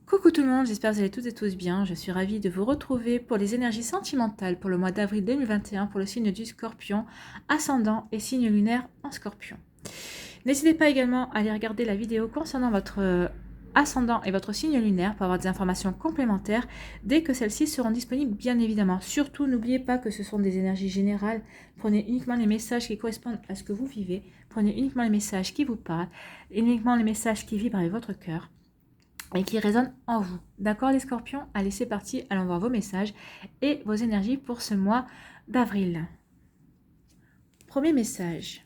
Coucou tout le monde, j'espère que vous allez toutes et tous bien. Je suis ravie de vous retrouver pour les énergies sentimentales pour le mois d'avril 2021 pour le signe du Scorpion, ascendant et signe lunaire en Scorpion. N'hésitez pas également à aller regarder la vidéo concernant votre ascendant et votre signe lunaire pour avoir des informations complémentaires dès que celles-ci seront disponibles, bien évidemment. Surtout, n'oubliez pas que ce sont des énergies générales. Prenez uniquement les messages qui correspondent à ce que vous vivez. Prenez uniquement les messages qui vous parlent, uniquement les messages qui vibrent avec votre cœur et qui résonne en vous. D'accord les scorpions? Allez, c'est parti, allons voir vos messages et vos énergies pour ce mois d'avril. Premier message.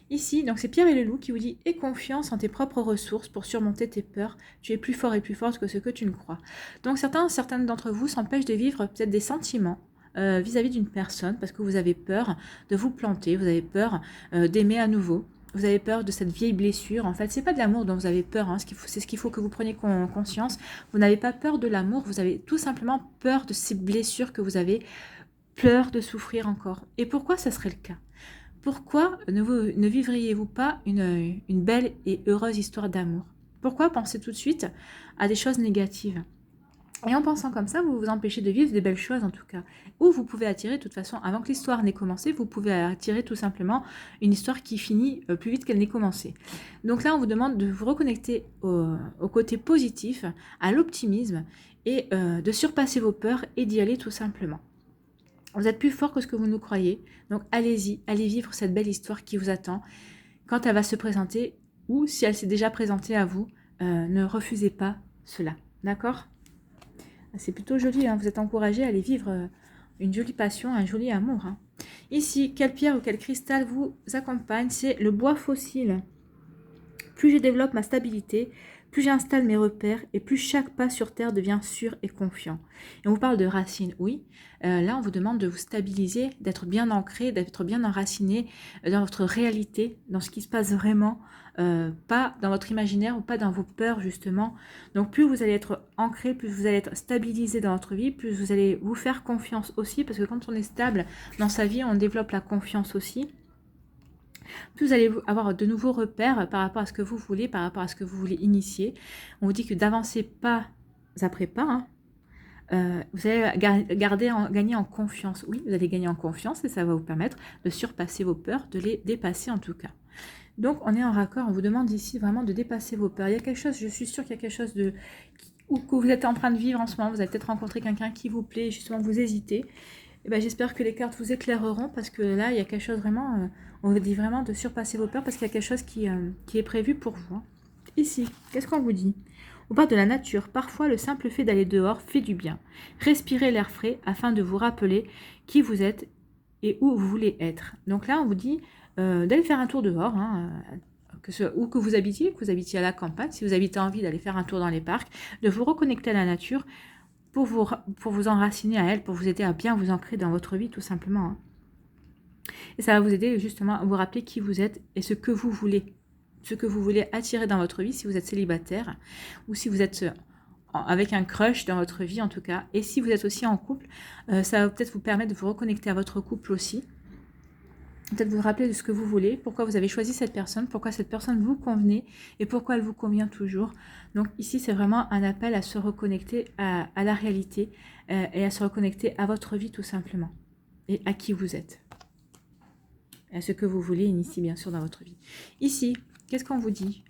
Ici, donc c'est Pierre et le loup qui vous dit « Aie confiance en tes propres ressources pour surmonter tes peurs. Tu es plus fort et plus forte que ce que tu ne crois. » Donc certaines d'entre vous s'empêchent de vivre peut-être des sentiments vis-à-vis d'une personne parce que vous avez peur de vous planter, vous avez peur d'aimer à nouveau. Vous avez peur de cette vieille blessure. En fait, c'est pas de l'amour dont vous avez peur. Hein. C'est ce qu'il faut que vous preniez conscience. Vous n'avez pas peur de l'amour. Vous avez tout simplement peur de ces blessures que vous avez, peur de souffrir encore. Et pourquoi ça serait le cas? Pourquoi ne vivriez-vous pas une belle et heureuse histoire d'amour? Pourquoi penser tout de suite à des choses négatives? Et en pensant comme ça, vous vous empêchez de vivre des belles choses en tout cas. Ou vous pouvez attirer, de toute façon, avant que l'histoire n'ait commencé, vous pouvez attirer tout simplement une histoire qui finit plus vite qu'elle n'ait commencé. Donc là, on vous demande de vous reconnecter au côté positif, à l'optimisme, et de surpasser vos peurs et d'y aller tout simplement. Vous êtes plus fort que ce que vous nous croyez, donc allez-y, allez vivre cette belle histoire qui vous attend. Quand elle va se présenter, ou si elle s'est déjà présentée à vous, ne refusez pas cela, d'accord ? C'est plutôt joli, hein. Vous êtes encouragé à aller vivre une jolie passion, un joli amour. Hein. Ici, quelle pierre ou quel cristal vous accompagne? C'est le bois fossile. Plus je développe ma stabilité, plus j'installe mes repères et plus chaque pas sur terre devient sûr et confiant. Et on vous parle de racines, oui. Là, on vous demande de vous stabiliser, d'être bien ancré, d'être bien enraciné dans votre réalité, dans ce qui se passe vraiment, pas dans votre imaginaire ou pas dans vos peurs, justement. Donc, plus vous allez être ancré, plus vous allez être stabilisé dans votre vie, plus vous allez vous faire confiance aussi, parce que quand on est stable dans sa vie, on développe la confiance aussi. Plus vous allez avoir de nouveaux repères par rapport à ce que vous voulez, par rapport à ce que vous voulez initier. On vous dit que d'avancer pas après pas, hein, vous allez gagner en confiance. Oui, vous allez gagner en confiance et ça va vous permettre de surpasser vos peurs, de les dépasser en tout cas. Donc, on est en raccord. On vous demande ici vraiment de dépasser vos peurs. Il y a quelque chose, je suis sûre qu'il y a quelque chose ou que vous êtes en train de vivre en ce moment. Vous avez peut-être rencontré quelqu'un qui vous plaît, justement, vous hésitez. Et ben, j'espère que les cartes vous éclaireront parce que là, il y a quelque chose vraiment, on vous dit vraiment de surpasser vos peurs parce qu'il y a quelque chose qui est prévu pour vous. Hein. Ici, qu'est-ce qu'on vous dit? On parle de la nature. Parfois, le simple fait d'aller dehors fait du bien. Respirez l'air frais afin de vous rappeler qui vous êtes et où vous voulez être. Donc là, on vous dit d'aller faire un tour dehors, hein, où que vous habitiez à la campagne, si vous avez envie d'aller faire un tour dans les parcs, de vous reconnecter à la nature, pour vous enraciner à elle, pour vous aider à bien vous ancrer dans votre vie, tout simplement. Hein. Et ça va vous aider justement à vous rappeler qui vous êtes et ce que vous voulez attirer dans votre vie si vous êtes célibataire ou si vous êtes avec un crush dans votre vie en tout cas. Et si vous êtes aussi en couple, ça va peut-être vous permettre de vous reconnecter à votre couple aussi. Peut-être vous rappeler de ce que vous voulez, pourquoi vous avez choisi cette personne, pourquoi cette personne vous convenait et pourquoi elle vous convient toujours. Donc ici, c'est vraiment un appel à se reconnecter à la réalité et à se reconnecter à votre vie tout simplement et à qui vous êtes. Et à ce que vous voulez initier bien sûr dans votre vie. Ici, qu'est-ce qu'on vous dit?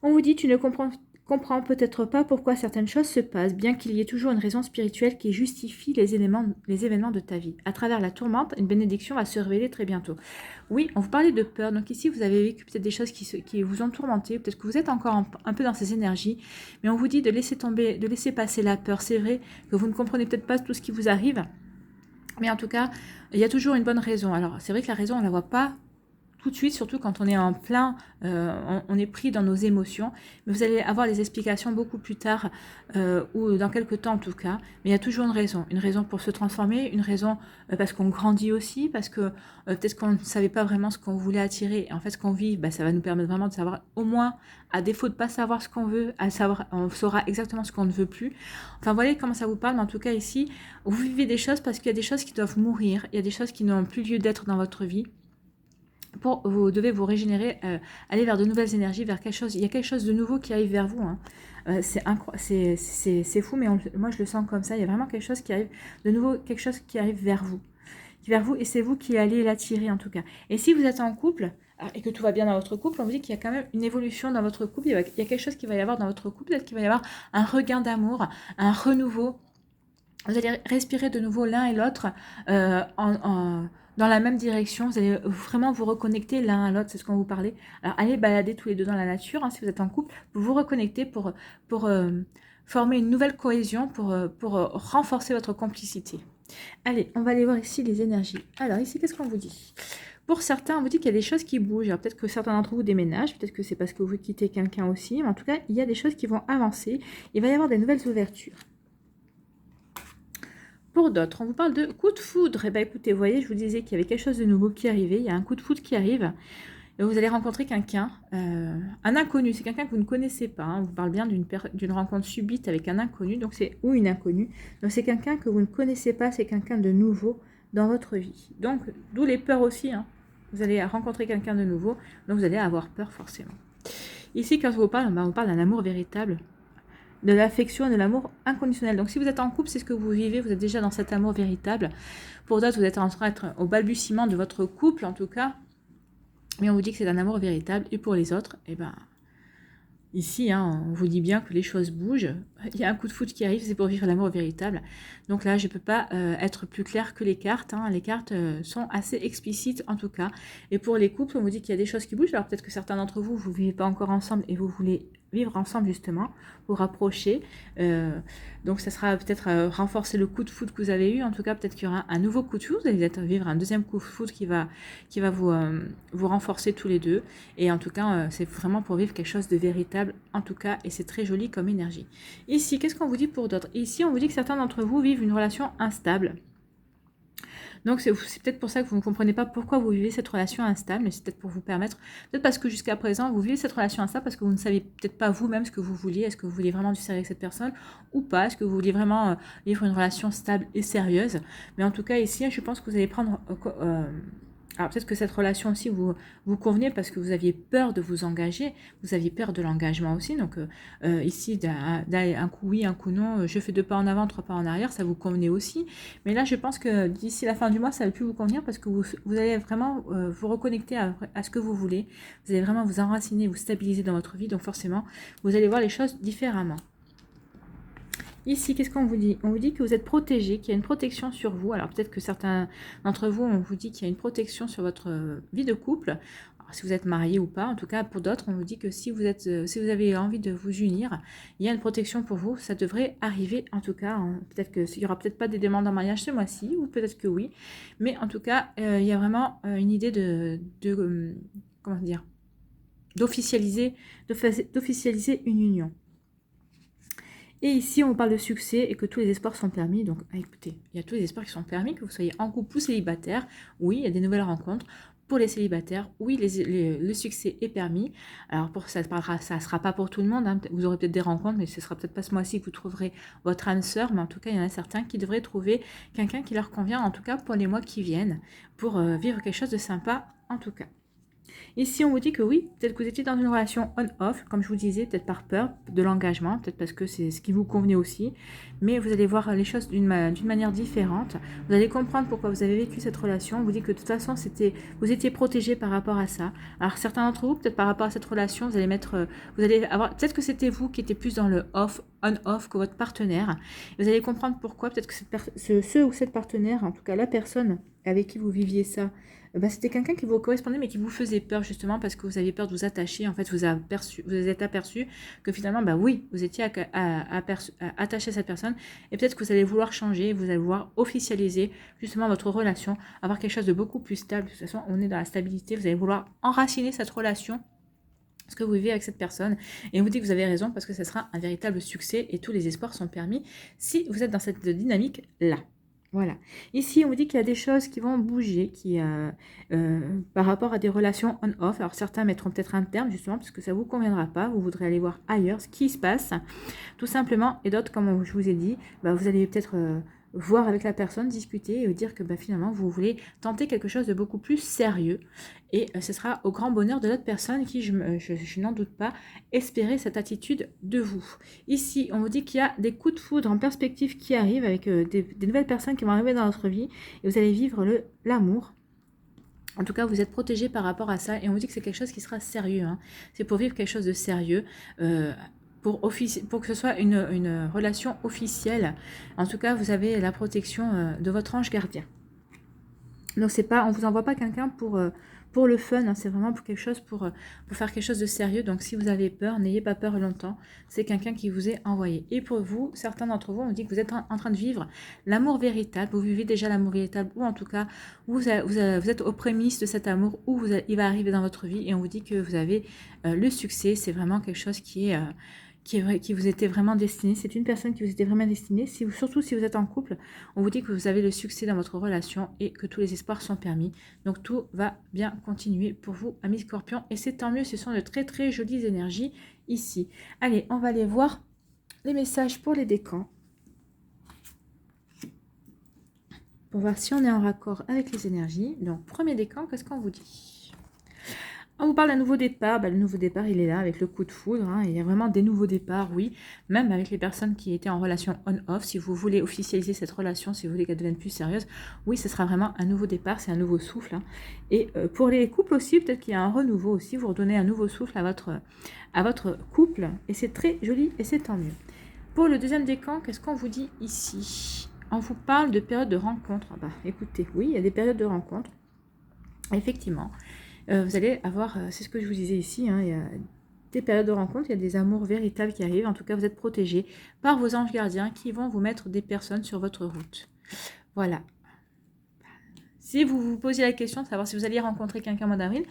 On vous dit, tu ne comprends peut-être pas pourquoi certaines choses se passent, bien qu'il y ait toujours une raison spirituelle qui justifie les événements de ta vie. À travers la tourmente, une bénédiction va se révéler très bientôt. Oui, on vous parlait de peur, donc ici vous avez vécu peut-être des choses qui vous ont tourmenté, peut-être que vous êtes encore un peu dans ces énergies, mais on vous dit de laisser tomber, de laisser passer la peur. C'est vrai que vous ne comprenez peut-être pas tout ce qui vous arrive, mais en tout cas, il y a toujours une bonne raison. Alors c'est vrai que la raison, on ne la voit pas tout de suite, surtout quand on est en plein, on est pris dans nos émotions. Mais vous allez avoir des explications beaucoup plus tard, ou dans quelques temps en tout cas. Mais il y a toujours une raison pour se transformer, une raison parce qu'on grandit aussi, parce que peut-être qu'on ne savait pas vraiment ce qu'on voulait attirer. Et en fait, ce qu'on vit, ça va nous permettre vraiment de savoir, au moins, à défaut de ne pas savoir ce qu'on veut, on saura exactement ce qu'on ne veut plus. Enfin, vous voyez comment ça vous parle, mais en tout cas ici, vous vivez des choses parce qu'il y a des choses qui doivent mourir, il y a des choses qui n'ont plus lieu d'être dans votre vie. Vous devez vous régénérer, aller vers de nouvelles énergies, vers quelque chose. Il y a quelque chose de nouveau qui arrive vers vous. Hein. C'est fou, mais moi je le sens comme ça. Il y a vraiment quelque chose qui arrive, de nouveau, quelque chose qui arrive vers vous. Et c'est vous qui allez l'attirer en tout cas. Et si vous êtes en couple, et que tout va bien dans votre couple, on vous dit qu'il y a quand même une évolution dans votre couple. Il y a quelque chose qui va y avoir dans votre couple. Peut-être qu'il va y avoir un regain d'amour, un renouveau. Vous allez respirer de nouveau l'un et l'autre dans la même direction. Vous allez vraiment vous reconnecter l'un à l'autre, c'est ce qu'on vous parlait. Alors allez balader tous les deux dans la nature, hein, si vous êtes en couple, vous vous reconnectez pour former une nouvelle cohésion, pour renforcer votre complicité. Allez, on va aller voir ici les énergies. Alors ici, qu'est-ce qu'on vous dit ? Pour certains, on vous dit qu'il y a des choses qui bougent. Alors peut-être que certains d'entre vous déménagent, peut-être que c'est parce que vous quittez quelqu'un aussi, mais en tout cas, il y a des choses qui vont avancer. Il va y avoir des nouvelles ouvertures. Pour d'autres, on vous parle de coup de foudre. Eh bien écoutez, vous voyez, je vous disais qu'il y avait quelque chose de nouveau qui arrivait. Il y a un coup de foudre qui arrive. Et vous allez rencontrer quelqu'un, un inconnu. C'est quelqu'un que vous ne connaissez pas. Hein. On vous parle bien d'une rencontre subite avec un inconnu. Donc c'est ou une inconnue. Donc c'est quelqu'un que vous ne connaissez pas. C'est quelqu'un de nouveau dans votre vie. Donc d'où les peurs aussi. Hein. Vous allez rencontrer quelqu'un de nouveau. Donc vous allez avoir peur forcément. Ici, quand on vous parle, on parle d'un amour véritable, de l'affection et de l'amour inconditionnel. Donc si vous êtes en couple, c'est ce que vous vivez, vous êtes déjà dans cet amour véritable. Pour d'autres, vous êtes en train d'être au balbutiement de votre couple, en tout cas. Mais on vous dit que c'est un amour véritable. Et pour les autres, eh ben, ici, hein, on vous dit bien que les choses bougent. Il y a un coup de foudre qui arrive, c'est pour vivre l'amour véritable. Donc là, je ne peux pas être plus claire que les cartes. Hein. Les cartes sont assez explicites en tout cas. Et pour les couples, on vous dit qu'il y a des choses qui bougent. Alors peut-être que certains d'entre vous, vous ne vivez pas encore ensemble et vous voulez vivre ensemble justement, vous rapprocher. Donc ça sera peut-être renforcer le coup de foudre que vous avez eu. En tout cas, peut-être qu'il y aura un nouveau coup de foudre. Vous allez peut-être vivre un deuxième coup de foudre qui va vous renforcer tous les deux. Et en tout cas, c'est vraiment pour vivre quelque chose de véritable en tout cas. Et c'est très joli comme énergie. Ici, qu'est-ce qu'on vous dit pour d'autres? Ici, on vous dit que certains d'entre vous vivent une relation instable. Donc c'est peut-être pour ça que vous ne comprenez pas pourquoi vous vivez cette relation instable, mais c'est peut-être pour vous permettre, peut-être parce que jusqu'à présent, vous vivez cette relation instable parce que vous ne savez peut-être pas vous-même ce que vous vouliez. Est-ce que vous voulez vraiment du sérieux avec cette personne ou pas? Est-ce que vous voulez vraiment vivre une relation stable et sérieuse? Mais en tout cas, ici, je pense que vous allez prendre... alors peut-être que cette relation aussi vous convenait parce que vous aviez peur de vous engager, vous aviez peur de l'engagement aussi. Donc ici, un coup oui, un coup non, je fais 2 pas en avant, 3 pas en arrière, ça vous convenait aussi. Mais là, je pense que d'ici la fin du mois, ça ne va plus vous convenir parce que vous allez vraiment vous reconnecter à ce que vous voulez. Vous allez vraiment vous enraciner, vous stabiliser dans votre vie. Donc forcément, vous allez voir les choses différemment. Ici, qu'est-ce qu'on vous dit? On vous dit que vous êtes protégé, qu'il y a une protection sur vous. Alors peut-être que certains d'entre vous, on vous dit qu'il y a une protection sur votre vie de couple. Alors, si vous êtes marié ou pas, en tout cas pour d'autres, on vous dit que si vous avez envie de vous unir, il y a une protection pour vous. Ça devrait arriver en tout cas. Hein. Peut-être qu'il n'y aura peut-être pas des demandes en mariage ce mois-ci, ou peut-être que oui. Mais en tout cas, il y a vraiment une idée comment dire, d'officialiser une union. Et ici, on parle de succès et que tous les espoirs sont permis. Donc, écoutez, il y a tous les espoirs qui sont permis, que vous soyez en couple ou célibataire. Oui, il y a des nouvelles rencontres. Pour les célibataires, oui, le succès est permis. Alors, ça ne sera pas pour tout le monde. Hein. Vous aurez peut-être des rencontres, mais ce ne sera peut-être pas ce mois-ci que vous trouverez votre âme sœur. Mais en tout cas, il y en a certains qui devraient trouver quelqu'un qui leur convient, en tout cas pour les mois qui viennent, pour vivre quelque chose de sympa, en tout cas. Ici, on vous dit que oui, peut-être que vous étiez dans une relation on-off, comme je vous disais, peut-être par peur de l'engagement, peut-être parce que c'est ce qui vous convenait aussi, mais vous allez voir les choses d'une manière différente. Vous allez comprendre pourquoi vous avez vécu cette relation. On vous dit que de toute façon, vous étiez protégé par rapport à ça. Alors, certains d'entre vous, peut-être par rapport à cette relation, vous allez avoir, peut-être que c'était vous qui étiez plus dans le on-off que votre partenaire. Vous allez comprendre pourquoi, peut-être que ce ou cette partenaire, en tout cas la personne avec qui vous viviez ça, c'était quelqu'un qui vous correspondait mais qui vous faisait peur justement parce que vous aviez peur de vous attacher. En fait, vous êtes aperçu que finalement, oui, vous étiez attaché à cette personne et peut-être que vous allez vouloir changer, vous allez vouloir officialiser justement votre relation, avoir quelque chose de beaucoup plus stable. De toute façon, on est dans la stabilité, vous allez vouloir enraciner cette relation, ce que vous vivez avec cette personne. Et on vous dit que vous avez raison parce que ce sera un véritable succès et tous les espoirs sont permis si vous êtes dans cette dynamique-là. Voilà. Ici, on vous dit qu'il y a des choses qui vont bouger par rapport à des relations on-off. Alors, certains mettront peut-être un terme, justement, parce que ça ne vous conviendra pas. Vous voudrez aller voir ailleurs ce qui se passe, tout simplement. Et d'autres, comme je vous ai dit, vous allez peut-être voir avec la personne, discuter et dire que finalement vous voulez tenter quelque chose de beaucoup plus sérieux et ce sera au grand bonheur de l'autre personne qui, je n'en doute pas, espérer cette attitude de vous. Ici, on vous dit qu'il y a des coups de foudre en perspective qui arrivent avec des nouvelles personnes qui vont arriver dans votre vie et vous allez vivre l'amour. En tout cas, vous êtes protégé par rapport à ça et on vous dit que c'est quelque chose qui sera sérieux. Hein. C'est pour vivre quelque chose de sérieux. Pour que ce soit une relation officielle. En tout cas, vous avez la protection de votre ange gardien. Donc, c'est pas, on ne vous envoie pas quelqu'un pour le fun, hein, c'est vraiment pour quelque chose, pour faire quelque chose de sérieux. Donc, si vous avez peur, n'ayez pas peur longtemps. C'est quelqu'un qui vous est envoyé. Et pour vous, certains d'entre vous, on dit que vous êtes en train de vivre l'amour véritable. Vous vivez déjà l'amour véritable, ou en tout cas, vous êtes aux prémices de cet amour, où il va arriver dans votre vie. Et on vous dit que vous avez le succès. C'est vraiment quelque chose qui vous était vraiment destiné, c'est une personne qui vous était vraiment destinée, surtout si vous êtes en couple, on vous dit que vous avez le succès dans votre relation et que tous les espoirs sont permis, donc tout va bien continuer pour vous, amis Scorpions, et c'est tant mieux, ce sont de très très jolies énergies ici. Allez, on va aller voir les messages pour les décans, pour voir si on est en raccord avec les énergies. Donc, premier décan, qu'est-ce qu'on vous dit ? On vous parle d'un nouveau départ, le nouveau départ il est là avec le coup de foudre, hein. Il y a vraiment des nouveaux départs, oui, même avec les personnes qui étaient en relation on-off, si vous voulez officialiser cette relation, si vous voulez qu'elle devienne plus sérieuse, oui, ce sera vraiment un nouveau départ, c'est un nouveau souffle, hein. Et pour les couples aussi, peut-être qu'il y a un renouveau aussi, vous redonnez un nouveau souffle à votre couple, et c'est très joli, et c'est tant mieux. Pour le deuxième décan, qu'est-ce qu'on vous dit ici ? On vous parle de périodes de rencontres. Écoutez, oui, il y a des périodes de rencontres, effectivement. Vous allez avoir, c'est ce que je vous disais ici, hein, il y a des périodes de rencontre, il y a des amours véritables qui arrivent. En tout cas, vous êtes protégés par vos anges gardiens qui vont vous mettre des personnes sur votre route. Voilà. Si vous vous posiez la question de savoir si vous alliez rencontrer quelqu'un au mois d'avril,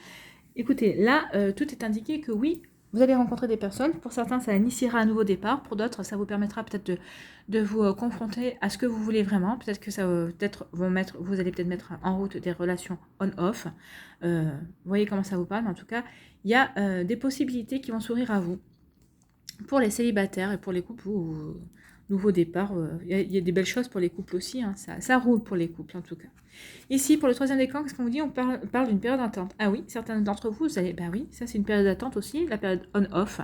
écoutez, là, tout est indiqué que oui, vous allez rencontrer des personnes. Pour certains, ça initiera un nouveau départ. Pour d'autres, ça vous permettra peut-être de vous confronter à ce que vous voulez vraiment. Peut-être que ça vous allez peut-être mettre en route des relations on-off. Vous voyez comment ça vous parle. Mais en tout cas, il y a des possibilités qui vont s'ouvrir à vous. Pour les célibataires et pour les couples nouveau départ, il y a des belles choses pour les couples aussi. Hein. Ça roule pour les couples en tout cas. Ici, pour le troisième décan, qu'est-ce qu'on vous dit ? On parle d'une période d'attente. Ah oui, certains d'entre vous, vous allez, oui, ça c'est une période d'attente aussi, la période on-off.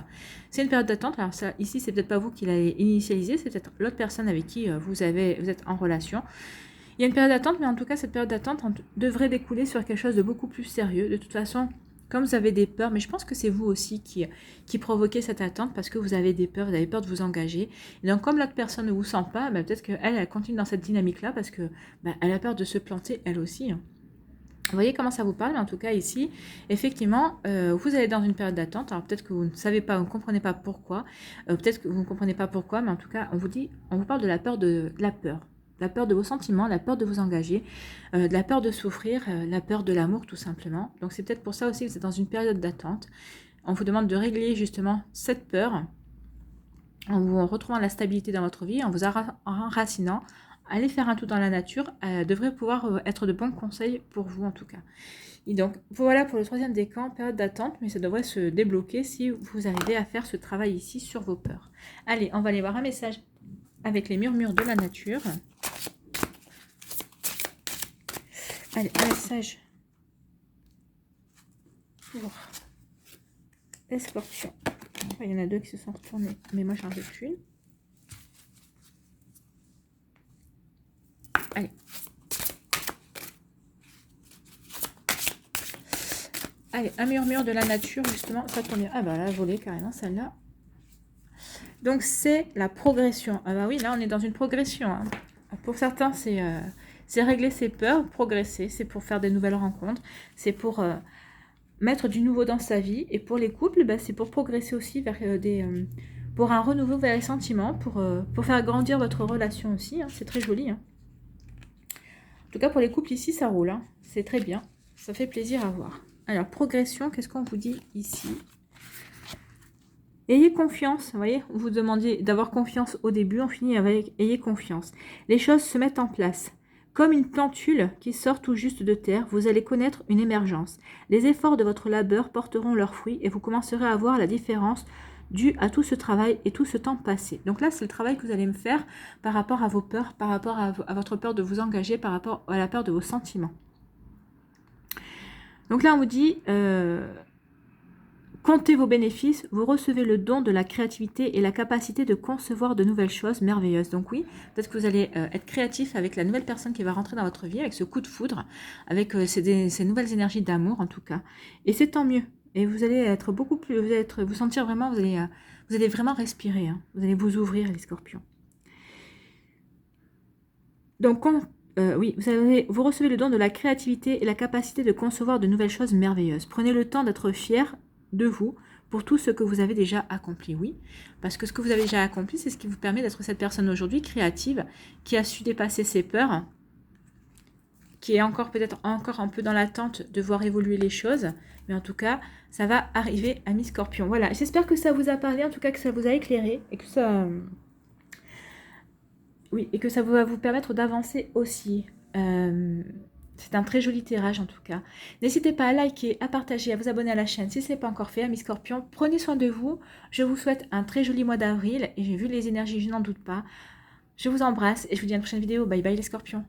C'est une période d'attente. Alors ça, ici, c'est peut-être pas vous qui l'avez initialisé, c'est peut-être l'autre personne avec qui vous êtes en relation. Il y a une période d'attente, mais en tout cas, cette période d'attente devrait découler sur quelque chose de beaucoup plus sérieux. De toute façon, comme vous avez des peurs, mais je pense que c'est vous aussi qui provoquez cette attente parce que vous avez des peurs, vous avez peur de vous engager. Et donc, comme l'autre personne ne vous sent pas, peut-être qu'elle elle continue dans cette dynamique-là parce que elle a peur de se planter elle aussi. Hein. Vous voyez comment ça vous parle, mais en tout cas ici, effectivement, vous allez dans une période d'attente. Alors peut-être que vous ne savez pas, vous ne comprenez pas pourquoi. Peut-être que vous ne comprenez pas pourquoi, mais en tout cas, on vous parle de la peur la peur de vos sentiments, la peur de vous engager, de la peur de souffrir, la peur de l'amour tout simplement. Donc c'est peut-être pour ça aussi que vous êtes dans une période d'attente. On vous demande de régler justement cette peur en vous retrouvant la stabilité dans votre vie, en vous enracinant. Aller faire un tour dans la nature devrait pouvoir être de bons conseils pour vous en tout cas. Et donc voilà pour le troisième décan, période d'attente, mais ça devrait se débloquer si vous arrivez à faire ce travail ici sur vos peurs. Allez, on va aller voir un message avec les murmures de la nature. Allez, un message pour les scorpions. Il y en a deux qui se sont retournés, mais moi j'en veux qu'une. Allez. Allez, un murmure de la nature, justement. Ça tombe bien. Ah bah là, volée carrément, celle-là. Donc c'est la progression. Ah bah oui, là on est dans une progression. Hein. Pour certains, c'est régler ses peurs, progresser. C'est pour faire des nouvelles rencontres. C'est pour mettre du nouveau dans sa vie. Et pour les couples, c'est pour progresser aussi vers pour un renouveau vers les sentiments, pour faire grandir votre relation aussi. Hein. C'est très joli. Hein. En tout cas, pour les couples ici, ça roule. Hein. C'est très bien. Ça fait plaisir à voir. Alors, progression, qu'est-ce qu'on vous dit ici ? Ayez confiance, vous voyez, vous demandiez d'avoir confiance au début, on finit avec ayez confiance. Les choses se mettent en place. Comme une plantule qui sort tout juste de terre, vous allez connaître une émergence. Les efforts de votre labeur porteront leurs fruits et vous commencerez à voir la différence dû à tout ce travail et tout ce temps passé. Donc là, c'est le travail que vous allez me faire par rapport à vos peurs, par rapport à votre peur de vous engager, par rapport à la peur de vos sentiments. Donc là, on vous dit, comptez vos bénéfices, vous recevez le don de la créativité et la capacité de concevoir de nouvelles choses merveilleuses. Donc oui, peut-être que vous allez être créatif avec la nouvelle personne qui va rentrer dans votre vie, avec ce coup de foudre, avec ces nouvelles énergies d'amour en tout cas. Et c'est tant mieux. Et vous allez être beaucoup plus, vous allez vous sentir vraiment, vous allez vraiment respirer. Hein. Vous allez vous ouvrir, les scorpions. Donc oui, vous recevez le don de la créativité et la capacité de concevoir de nouvelles choses merveilleuses. Prenez le temps d'être fier de vous pour tout ce que vous avez déjà accompli, oui. Parce que ce que vous avez déjà accompli, c'est ce qui vous permet d'être cette personne aujourd'hui créative, qui a su dépasser ses peurs, qui est encore peut-être encore un peu dans l'attente de voir évoluer les choses. Mais en tout cas, ça va arriver, amis scorpions. Voilà, j'espère que ça vous a parlé, en tout cas que ça vous a éclairé et que ça... Oui, et que ça va vous permettre d'avancer aussi. C'est un très joli tirage en tout cas. N'hésitez pas à liker, à partager, à vous abonner à la chaîne si ce n'est pas encore fait, amis scorpions. Prenez soin de vous. Je vous souhaite un très joli mois d'avril. Et j'ai vu les énergies, je n'en doute pas. Je vous embrasse et je vous dis à une prochaine vidéo. Bye bye les scorpions.